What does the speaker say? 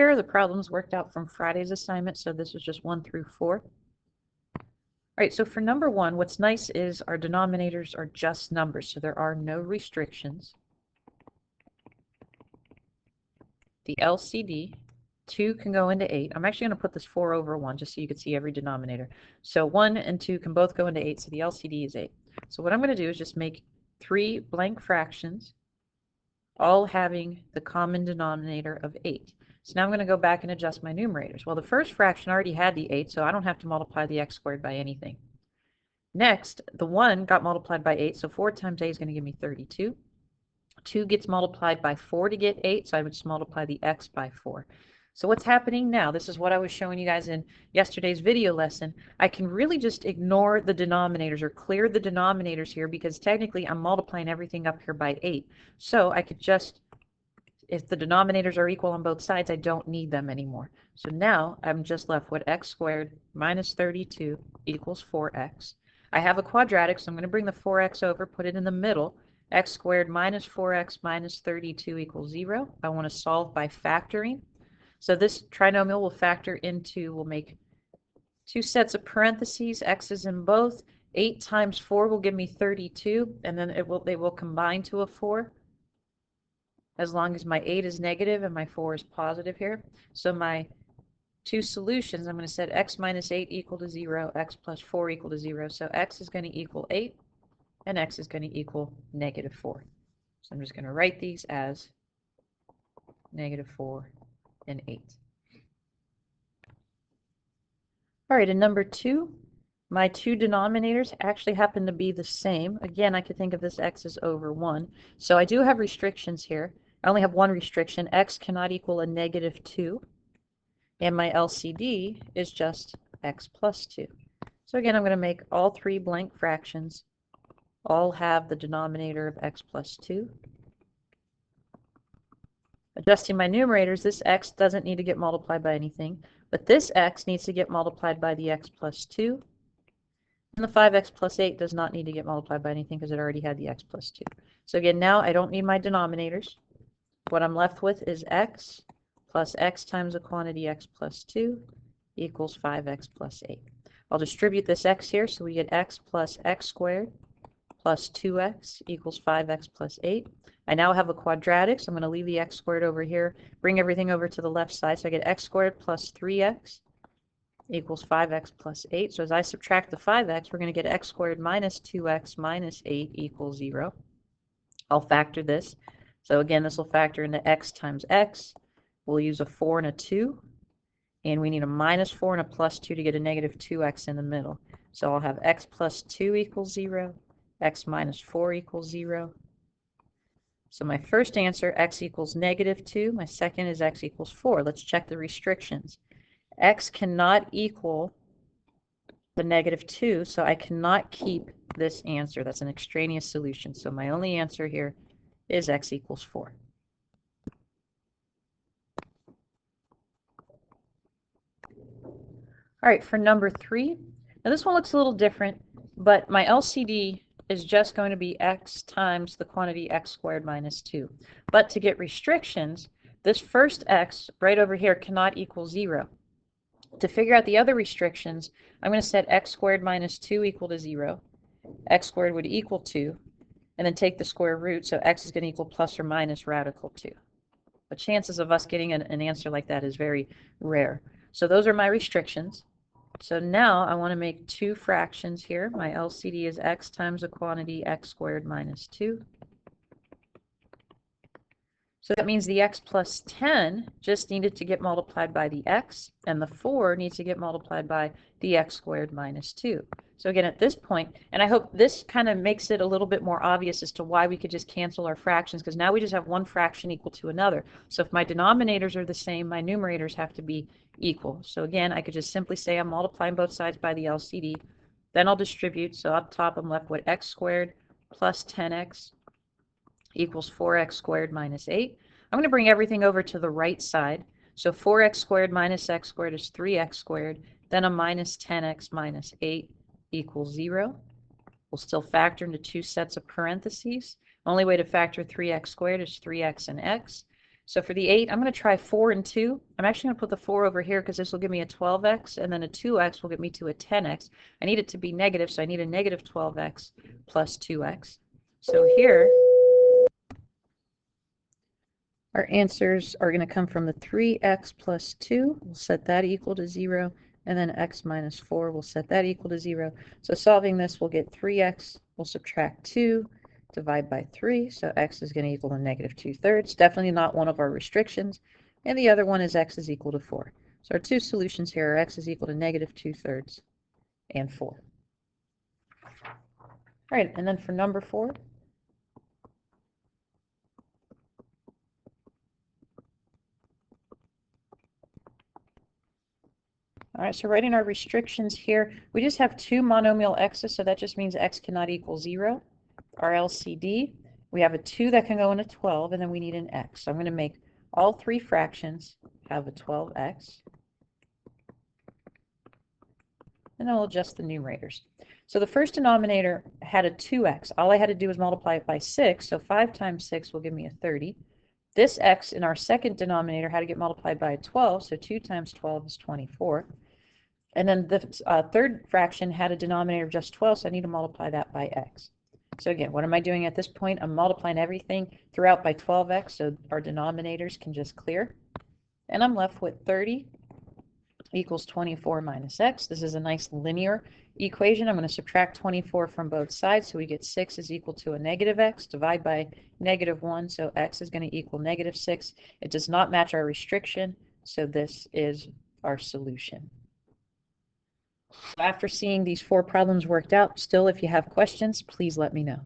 Here are the problems worked out from Friday's assignment, so this is just 1 through 4. All right, so for number 1, what's nice is our denominators are just numbers, so there are no restrictions. The LCD, 2 can go into 8. I'm actually going to put this 4 over 1 just so you can see every denominator. So 1 and 2 can both go into 8, so the LCD is 8. So what I'm going to do is just make 3 blank fractions, all having the common denominator of 8. So now I'm going to go back and adjust my numerators. Well, the first fraction already had the 8, so I don't have to multiply the x squared by anything. Next, the 1 got multiplied by 8, so 4 times 8 is going to give me 32. 2 gets multiplied by 4 to get 8, so I would just multiply the x by 4. So what's happening now, this is what I was showing you guys in yesterday's video lesson, I can really just ignore the denominators or clear the denominators here because technically I'm multiplying everything up here by 8. So I could just, if the denominators are equal on both sides, I don't need them anymore. So now I'm just left with x squared minus 32 equals 4x. I have a quadratic, so I'm going to bring the 4x over, put it in the middle. X squared minus 4x minus 32 equals 0. I want to solve by factoring. So this trinomial will factor into, we'll make 2 sets of parentheses, x's in both. 8 times 4 will give me 32, and then they will combine to a 4, as long as my 8 is negative and my 4 is positive here. So my two solutions, I'm going to set x minus 8 equal to 0, x plus 4 equal to 0. So x is going to equal 8. And x is going to equal negative 4. So I'm just going to write these as negative 4 and 8. All right, in number 2, my two denominators actually happen to be the same. Again, I could think of this x as over 1. So I do have restrictions here. I only have one restriction. X cannot equal a negative 2. And my LCD is just x plus 2. So again, I'm going to make all 3 blank fractions. All have the denominator of x plus 2. Adjusting my numerators, this x doesn't need to get multiplied by anything, but this x needs to get multiplied by the x plus 2. And the 5x plus 8 does not need to get multiplied by anything because it already had the x plus 2. So again, now I don't need my denominators. What I'm left with is x plus x times the quantity x plus 2 equals 5x plus 8. I'll distribute this x here, so we get x plus x squared plus 2x equals 5x plus 8. I now have a quadratic, so I'm going to leave the x squared over here, bring everything over to the left side. So I get x squared plus 3x equals 5x plus 8. So as I subtract the 5x, we're going to get x squared minus 2x minus 8 equals 0. I'll factor this. So again, this will factor into x times x. We'll use a 4 and a 2. And we need a minus 4 and a plus 2 to get a negative 2x in the middle. So I'll have x plus 2 equals 0. X minus 4 equals 0. So my first answer, x equals negative 2. My second is x equals 4. Let's check the restrictions. X cannot equal the negative 2, so I cannot keep this answer. That's an extraneous solution. So my only answer here is x equals 4. All right, for number 3. Now this one looks a little different, but my LCD is just going to be x times the quantity x squared minus 2. But to get restrictions, this first x right over here cannot equal 0. To figure out the other restrictions, I'm going to set x squared minus 2 equal to 0. X squared would equal 2. And then take the square root, so x is going to equal plus or minus radical 2. The chances of us getting an answer like that is very rare. So those are my restrictions. So now I want to make 2 fractions here. My LCD is x times the quantity x squared minus 2. So that means the x plus 10 just needed to get multiplied by the x, and the 4 needs to get multiplied by the x squared minus 2. So again, at this point, and I hope this kind of makes it a little bit more obvious as to why we could just cancel our fractions, because now we just have one fraction equal to another. So if my denominators are the same, my numerators have to be equal. So again, I could just simply say I'm multiplying both sides by the LCD. Then I'll distribute. So up top, I'm left with x squared plus 10x equals 4x squared minus 8. I'm going to bring everything over to the right side. So 4x squared minus x squared is 3x squared. Then a minus 10x minus 8 equals 0. We'll still factor into 2 sets of parentheses. Only way to factor 3x squared is 3x and x. So for the 8, I'm going to try 4 and 2. I'm actually going to put the 4 over here because this will give me a 12x, and then a 2x will get me to a 10x. I need it to be negative, so I need a negative 12x plus 2x. So here, our answers are going to come from the 3x plus 2. We'll set that equal to 0. And then x minus 4, we'll set that equal to 0. So solving this, we'll get 3x. We'll subtract 2, divide by 3. So x is going to equal to negative 2/3. Definitely not one of our restrictions. And the other one is x is equal to 4. So our two solutions here are x is equal to negative 2/3 and 4. All right, and then for number 4, all right, so writing our restrictions here, we just have two monomial x's, so that just means x cannot equal 0. Our LCD, we have a 2 that can go into 12, and then we need an x. So I'm going to make all three fractions have a 12x. And then we'll adjust the numerators. So the first denominator had a 2x. All I had to do was multiply it by 6, so 5 times 6 will give me a 30. This x in our second denominator had to get multiplied by a 12, so 2 times 12 is 24. And then the third fraction had a denominator of just 12, so I need to multiply that by x. So again, what am I doing at this point? I'm multiplying everything throughout by 12x, so our denominators can just clear. And I'm left with 30 equals 24 minus x. This is a nice linear equation. I'm going to subtract 24 from both sides, so we get 6 is equal to a negative x. Divide by negative 1, so x is going to equal negative 6. It does not match our restriction, so this is our solution. After seeing these 4 problems worked out, still, if you have questions, please let me know.